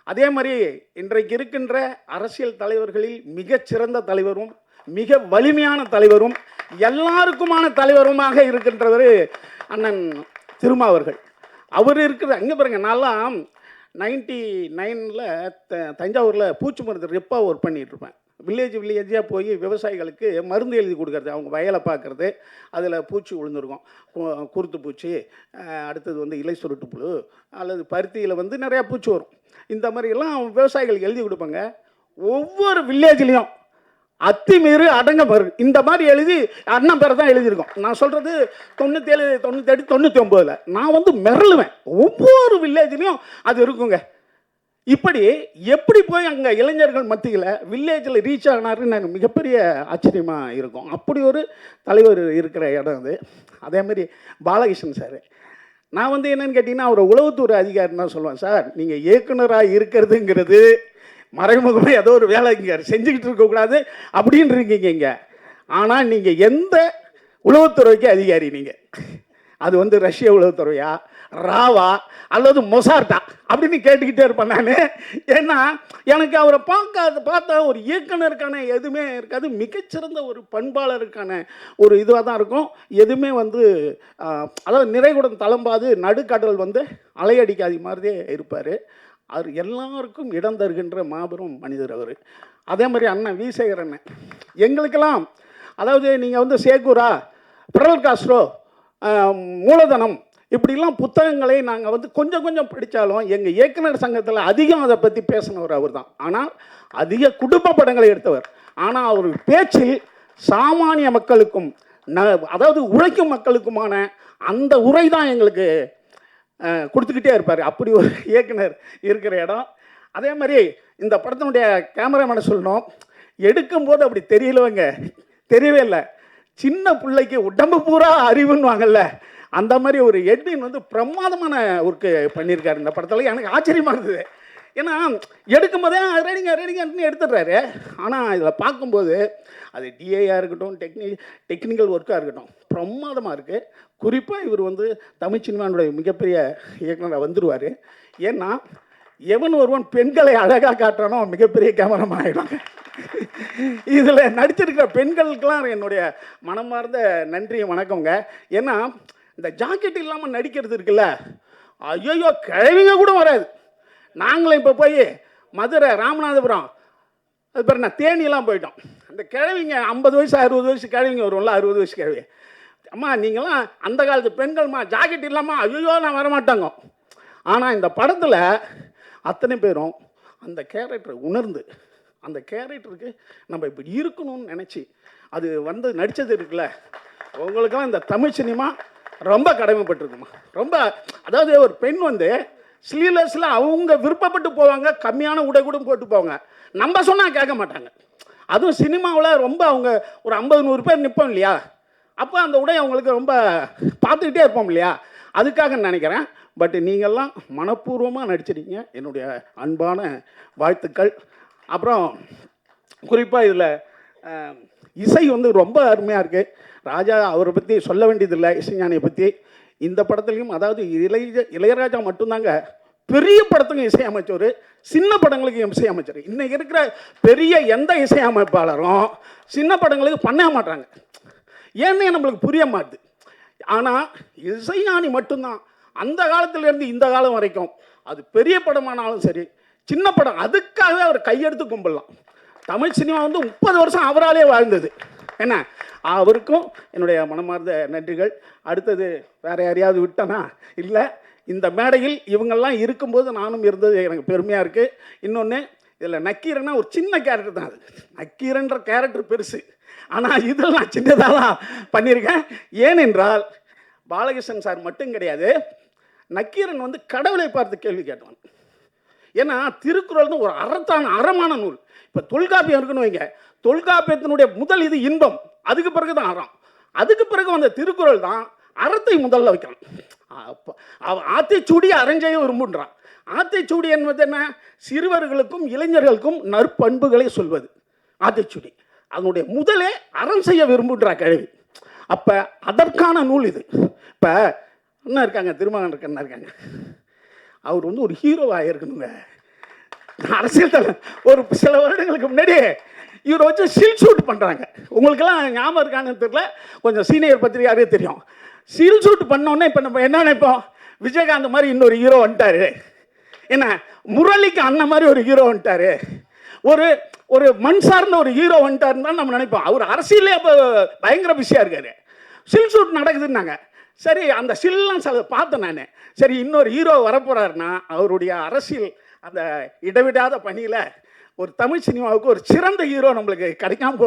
அதே மாதிரி இன்றைக்கு இருக்கின்ற அரசியல் தலைவர்களில் மிகச்சிறந்த தலைவரும் மிக வலிமையான தலைவரும் எல்லாருக்குமான தலைவருமாக இருக்கின்றவர் அண்ணன் திருமாவர்கள். அவர் இருக்கிற அங்கே பாருங்கள், நான்லாம் 99ல் தஞ்சாவூரில் பூச்சி மருந்து ரெப்பாக ஒர்க் பண்ணிகிட்ருப்பேன். வில்லேஜாக போய் விவசாயிகளுக்கு மருந்து எழுதி கொடுக்கறது, அவங்க வயலை பார்க்குறது, அதில் பூச்சி விழுந்துருக்கும், குருத்து பூச்சி, அடுத்தது வந்து இலை சுருட்டு புழு, அல்லது பருத்தியில் வந்து நிறையா பூச்சி வரும். இந்த மாதிரியெல்லாம் விவசாயிகளுக்கு எழுதி கொடுப்பாங்க. ஒவ்வொரு வில்லேஜ்லேயும் அத்திமீறு அடங்க பாரு இந்த மாதிரி எழுதி அண்ணன் பேரை தான் எழுதியிருக்கோம். நான் சொல்கிறது 97, 98, 99. நான் வந்து மிரளுவேன். ஒவ்வொரு வில்லேஜ்லேயும் அது இருக்குங்க. இப்படி எப்படி போய் அங்கே இளைஞர்கள் மத்தியில் வில்லேஜில் ரீச் ஆனாருன்னு எனக்கு மிகப்பெரிய ஆச்சரியமாக இருக்கும். அப்படி ஒரு தலைவர் இருக்கிற இடம் அது. அதேமாதிரி பாலகிருஷ்ணன் சார், நான் வந்து என்னென்னு கேட்டிங்கன்னா அவர் உளவுத்துறை அதிகாரின்னு தான் சொல்லுவேன். சார் நீங்கள் இயக்குனராக இருக்கிறதுங்கிறது மறைமுகமாக ஏதோ ஒரு வேலை இங்கே செஞ்சுக்கிட்டு இருக்கக்கூடாது அப்படின்னு இருக்கீங்க இங்கே. ஆனால் நீங்கள் எந்த உளவுத்துறைக்கு அதிகாரி? நீங்கள் அது வந்து ரஷ்ய உளவுத்துறையா, ராவா, அல்லது மொசார்டா அப்படின்னு கேட்டுக்கிட்டே இருப்பேன் நான். ஏன்னா எனக்கு அவரை பார்த்தா ஒரு இயக்குனருக்கான எதுவுமே இருக்காது. மிகச்சிறந்த ஒரு பண்பாளருக்கான ஒரு இதுவாக தான் இருக்கும். எதுவுமே வந்து அதாவது நிறைகுடம் தளம்பாது நடுக்கடல் வந்து அலையடிக்காத மாதிரியே இருப்பார். அவர் எல்லாருக்கும் இடம் தருகின்ற மாபெரும் மனிதர் அவர். அதே மாதிரி அண்ணன் வி சேகர் அண்ணன் எங்களுக்கெல்லாம், அதாவது நீங்கள் வந்து சேகூரா, பிடல் காஸ்ட்ரோ, மூலதனம் இப்படிலாம் புத்தகங்களை நாங்கள் வந்து கொஞ்சம் கொஞ்சம் படித்தாலும் எங்கள் இயக்குனர் சங்கத்தில் அதிகம் அதை பற்றி பேசினவர் அவர் தான். ஆனால் அதிக குடும்ப படங்களை எடுத்தவர். ஆனால் அவர் பேச்சில் சாமானிய மக்களுக்கும் அதாவது உழைக்கும் மக்களுக்குமான அந்த உரை தான் எங்களுக்கு கொடுத்துக்கிட்டே இருப்பார். அப்படி ஒரு இயக்குனர் இருக்கிற இடம். அதே மாதிரி இந்த படத்தினுடைய கேமராமேனை சொல்லணும், எடுக்கும்போது அப்படி தெரியவே இல்லை. சின்ன பிள்ளைக்கு உடம்பு பூரா அறிவுன்னு வாங்கல்ல, அந்த மாதிரி ஒரு எட்வின் வந்து பிரமாதமான ஒர்க்கு பண்ணியிருக்காரு இந்த படத்தில். எனக்கு ஆச்சரியமாக இருந்தது. ஏன்னா எடுக்கும்போதே ரெடிங்கன்னு எடுத்துடுறாரு. ஆனால் இதில் பார்க்கும்போது அது டிஏயாக இருக்கட்டும், டெக்னிக்கல் ஒர்க்காக இருக்கட்டும், பிரமாதமாக இருக்குது. குறிப்பாக இவர் வந்து தமிழ் சினிமானுடைய மிகப்பெரிய இயக்குனராக வந்துடுவார். ஏன்னா எவன் ஒருவன் பெண்களை அழகாக காட்டுறானோ மிகப்பெரிய கேமராமேன் ஆகிடுவாங்க. இதில் நடிச்சிருக்கிற பெண்களுக்கெல்லாம் என்னுடைய மனமார்ந்த நன்றி வணக்கங்க. ஏன்னா இந்த ஜாக்கெட் இல்லாமல் நடிக்கிறது இருக்குல்ல, ஐயோ கிழவிங்க கூட வராது. நாங்களும் இப்போ போய் மதுரை, ராமநாதபுரம், அது பிறகு நான் தேனியெல்லாம் போயிட்டோம். அந்த கிழவிங்க 50 வயசு 60 வயசு கிழவிங்க வரும்ல, 60 வயசு கிழவி, அம்மா நீங்களாம் அந்த காலத்து பெண்கள்மா ஜாக்கெட் இல்லாமல் ஐயோ நான் வரமாட்டாங்க. ஆனால் இந்த படத்தில் அத்தனை பேரும் அந்த கேரக்டரை உணர்ந்து அந்த கேரக்டருக்கு நம்ம இப்படி இருக்கணும்னு நினச்சி அது வந்து நடித்தது இருக்குல்ல, உங்களுக்கெல்லாம் இந்த தமிழ் சினிமா ரொம்ப கடமைப்பட்டிருக்குமா. ரொம்ப அதாவது ஒரு பெண் வந்து ஸ்லீவ்லெஸில் அவங்க விருப்பப்பட்டு போவாங்க, கம்மியான உடை கூட போட்டு போவாங்க. நம்ம சொன்னால் கேட்க மாட்டாங்க. அதுவும் சினிமாவில் ரொம்ப அவங்க ஒரு 50-100 பேர் நிற்போம் இல்லையா, அப்போ அந்த உடை அவங்களுக்கு ரொம்ப பார்த்துக்கிட்டே இருப்போம் இல்லையா, அதுக்காக நினைக்கிறேன். பட் நீங்கள்லாம் மனப்பூர்வமாக நடிச்சிருக்கீங்க, என்னுடைய அன்பான வாழ்த்துக்கள். அப்புறம் குறிப்பாக இதில் இசை வந்து ரொம்ப அருமையாக இருக்குது. ராஜா அவரை பற்றி சொல்ல வேண்டியதில்லை, இசைஞானியை பற்றி. இந்த படத்துலையும் அதாவது இளையராஜா மட்டும்தாங்க பெரிய படத்துக்கும் இசையமைச்சவர், சின்ன படங்களுக்கு இசையமைச்சர். இன்றைக்கி இருக்கிற பெரிய எந்த இசையமைப்பாளரும் சின்ன படங்களுக்கு பண்ண மாட்டாங்க, ஏன்னே நம்மளுக்கு புரிய மாட்டுது. ஆனால் இசைஞானி மட்டும்தான் அந்த காலத்துலேருந்து இந்த காலம் வரைக்கும், அது பெரிய படமானாலும் சரி சின்ன படம், அதுக்காகவே அவர் கையெடுத்து கும்பிடலாம். தமிழ் சினிமா வந்து 30 வருஷம் அவராலே வாழ்ந்தது. என்ன, அவருக்கும் என்னுடைய மனமார்ந்த நன்றிகள். அடுத்தது வேறு யாரையாவது விட்டனா இல்லை, இந்த மேடையில் இவங்கெல்லாம் இருக்கும்போது நானும் இருந்தது எனக்கு பெருமையாக இருக்குது. இன்னொன்று, இதில் நக்கீரன்னா ஒரு சின்ன கேரக்டர் தான். அது நக்கீரன்ற கேரக்டர் பெருசு, ஆனால் இதில் நான் சின்னதாக தான் பண்ணியிருக்கேன். ஏனென்றால் பாலகிருஷ்ணன் சார் மட்டும் கிடையாது, நக்கீரன் வந்து கடவுளை பார்த்து கேள்வி கேட்டான். ஏன்னா திருக்குறள் ஒரு அறமான நூல். இப்போ தொல்காப்பியம் இருக்குன்னு வைங்க, தொல்காப்பியத்தினுடைய முதல் இது இன்பம், அதுக்கு பிறகு தான் அறம், அதுக்கு பிறகு வந்த திருக்குறள் தான் அறத்தை முதல்ல வைக்கிறான். ஆத்திச்சூடி அறஞ்செய்ய விரும்புன்றான். ஆத்திச்சூடி என்பது என்ன, சிறுவர்களுக்கும் இளைஞர்களுக்கும் நற்பண்புகளை சொல்வது ஆத்திச்சூடி. அதனுடைய முதலே அறம் செய்ய விரும்புன்றா கேள்வி. அப்போ அதற்கான நூல் இது. இப்போ என்ன இருக்காங்க, திருமகன் என்ன இருக்காங்க, அவர் வந்து ஒரு ஹீரோவாக இருக்கணுங்க. அரசியல் தலைவர் ஒரு சில வருடங்களுக்கு முன்னாடி இவரை வச்சு சீல் ஷூட் பண்ணுறாங்க. உங்களுக்கெல்லாம் ஞாபகம் இருக்கான்னு தெரியல, கொஞ்சம் சீனியர் பத்திரிகையாரே தெரியும். சீல் ஷூட் பண்ணோன்னே இப்போ நம்ம என்ன நினைப்போம், விஜயகாந்த் மாதிரி இன்னொரு ஹீரோ வந்துட்டார், என்ன முரளிக்கு அண்ணன் மாதிரி ஒரு ஹீரோ வந்துட்டார், ஒரு மண் சார்ந்த ஒரு ஹீரோ வந்துட்டாருன்னு தான் நம்ம நினைப்போம். அவர் அரசியலே அப்போ பயங்கர பிஸியாக இருக்காரு. சில் ஷூட் நடக்குதுன்னாங்க. சரி, அந்த சில்லாம் பார்த்தேன் நான். சரி, இன்னொரு ஹீரோ வரப்போகிறாருன்னா அவருடைய அரசியல் அந்த இடைவிடாத பணியில் ஒரு தமிழ் சினிமாவுக்கு ஒரு சிறந்த ஹீரோ நம்மளுக்கு கிடைக்காம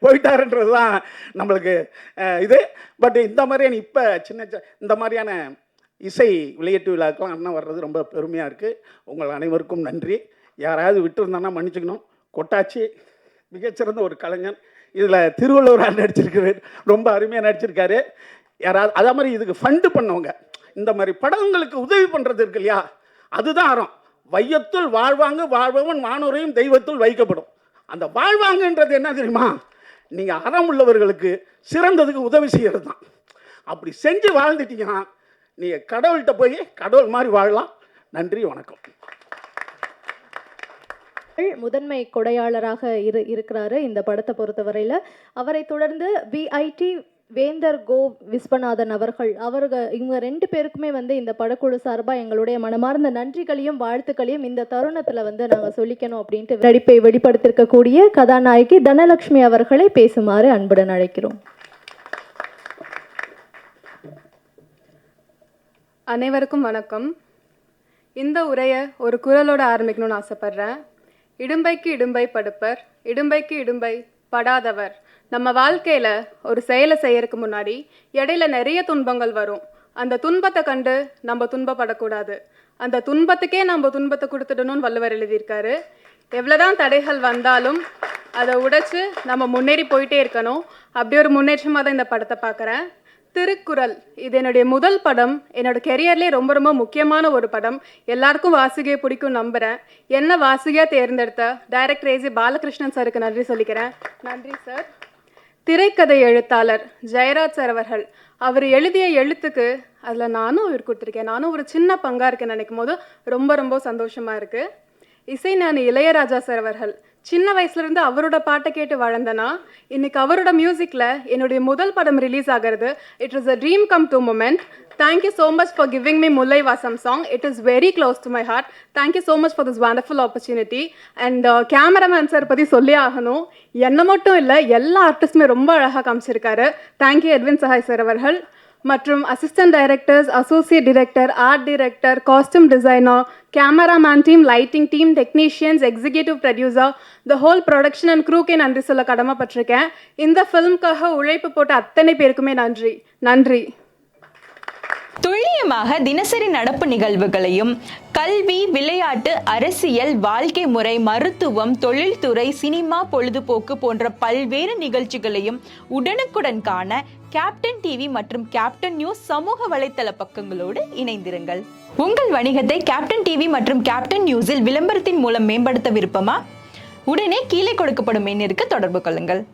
போயிட்டாருன்றது தான் நம்மளுக்கு இது. பட் இந்த மாதிரியான இப்போ இந்த மாதிரியான இசை விளையாட்டு விழாக்கெல்லாம் அண்ணன் வர்றது ரொம்ப பெருமையாக இருக்குது. உங்கள் அனைவருக்கும் நன்றி. யாராவது விட்டுருந்தானா மன்னிச்சுக்கணும். கொட்டாச்சி மிகச்சிறந்த ஒரு கலைஞன். இதில் திருவள்ளுவர் நடிச்சிருக்காரு, ரொம்ப அருமையாக நடிச்சிருக்காரு. யாராவது அதே மாதிரி இதுக்கு ஃபண்டு பண்ணவங்க, இந்த மாதிரி படங்களுக்கு உதவி பண்ணுறது இருக்கு இல்லையா, அதுதான் அறம். வையத்துள் வாழ்வாங்க வாழ்பவன் வானோரையும் தெய்வத்துள் வைக்கப்படும். அந்த வாழ்வாங்கன்றது என்ன தெரியுமா, நீங்கள் அறம் உள்ளவர்களுக்கு சிறந்ததுக்கு உதவி செய்கிறது தான். அப்படி செஞ்சு வாழ்ந்துட்டீங்கன்னா நீங்கள் கடவுள்கிட்ட போய் கடவுள் மாதிரி வாழலாம். நன்றி, வணக்கம். முதன்மை கொடையாளராக இருக்கிறாரு இந்த படத்தை பொறுத்தவரையில். அவரை தொடர்ந்து விஐடி வேந்தர் கோ விஸ்வநாதன் அவர்கள், இவங்க 2 பேருக்குமே வந்து இந்த படக்குழு சார்பாக எங்களுடைய மனமார்ந்த நன்றிகளையும் வாழ்த்துக்களையும் இந்த தருணத்தில் வந்து நாங்கள் சொல்லிக்கணும் அப்படின்ட்டு நடிப்பை வெளிப்படுத்திருக்கக்கூடிய கதாநாயகி தனலட்சுமி அவர்களை பேசுமாறு அன்புடன் அழைக்கிறோம். அனைவருக்கும் வணக்கம். இந்த உரையை ஒரு குரலோட ஆரம்பிக்கணும்னு ஆசைப்படுறேன். இடும்பைக்கு இடும்பை படுப்பர், இடும்பைக்கு இடும்பை படாதவர். நம்ம வாழ்க்கையில் ஒரு செயலை செய்யறதுக்கு முன்னாடி இடையில நிறைய துன்பங்கள் வரும். அந்த துன்பத்தை கண்டு நம்ம துன்பப்படக்கூடாது, அந்த துன்பத்துக்கே நம்ம துன்பத்தை கொடுத்துடணும்னு வள்ளுவர் எழுதியிருக்காரு. எவ்வளோதான் தடைகள் வந்தாலும் அதை உடைச்சு நம்ம முன்னேறி போயிட்டே இருக்கணும். அப்படி ஒரு முன்னேற்றமாக தான் இந்த படத்தை பார்க்குறேன். திருக்குறள், இது என்னுடைய முதல் படம். என்னோட கெரியர்லேயே ரொம்ப ரொம்ப முக்கியமான ஒரு படம். எல்லாருக்கும் வாசிகையை பிடிக்கும் நம்புகிறேன். என்ன வாசிகையாக தேர்ந்தெடுத்த டைரக்டர் ஏசி பாலகிருஷ்ணன் சாருக்கு நன்றி சொல்லிக்கிறேன். நன்றி சார். திரைக்கதை எழுத்தாளர் ஜெயராஜ் சார் அவர்கள், அவர் எழுதிய எழுத்துக்கு அதில் நானும் அவர் கொடுத்துருக்கேன், நானும் ஒரு சின்ன பங்காக இருக்கேன்னு நினைக்கும் போது ரொம்ப ரொம்ப சந்தோஷமாக இருக்குது. இசைஞானி இளையராஜா சார் அவர்கள், சின்ன வயசுலேருந்து அவரோட பாட்டை கேட்டு வளர்ந்தனா இன்னைக்கு அவரோட மியூசிக்கில் என்னுடைய முதல் படம் ரிலீஸ் ஆகிறது. It is a dream come true moment. Thank you so much for giving me Mullai Vasam song. It is very close to my heart. Thank you so much for this wonderful opportunity. And cameraman sir பற்றி சொல்லி ஆகணும். என்ன மட்டும் இல்லை, எல்லா ஆர்டிஸ்டுமே ரொம்ப அழகாக காமிச்சிருக்காரு. தேங்க்யூ எட்வின் சஹாய் சார் அவர்கள். மற்றும் assistant directors, associate director, art director, costume designer, cameraman team, lighting team, technicians, executive producer, the whole production and க்ரூக்கே நன்றி சொல்ல கடமைப்பட்டிருக்கேன். இந்த ஃபிலிம்காக உழைப்பு போட்ட அத்தனை பேருக்குமே நன்றி. நன்றி. துல்லியமாக தினசரி நடப்பு நிகழ்வுகளையும் கல்வி, விளையாட்டு, அரசியல், வாழ்க்கை முறை, மருத்துவம், தொழில்துறை, சினிமா, பொழுதுபோக்கு போன்ற பல்வேறு நிகழ்ச்சிகளையும் உடனுக்குடன் காண கேப்டன் டிவி மற்றும் கேப்டன் நியூஸ் சமூக வலைத்தள பக்கங்களோடு இணைந்திருங்கள். உங்கள் வணிகத்தை கேப்டன் டிவி மற்றும் கேப்டன் நியூஸில் விளம்பரத்தின் மூலம் மேம்படுத்த விருப்பமா? உடனே கீழே கொடுக்கப்படும் எண்ணிற்கு தொடர்பு கொள்ளுங்கள்.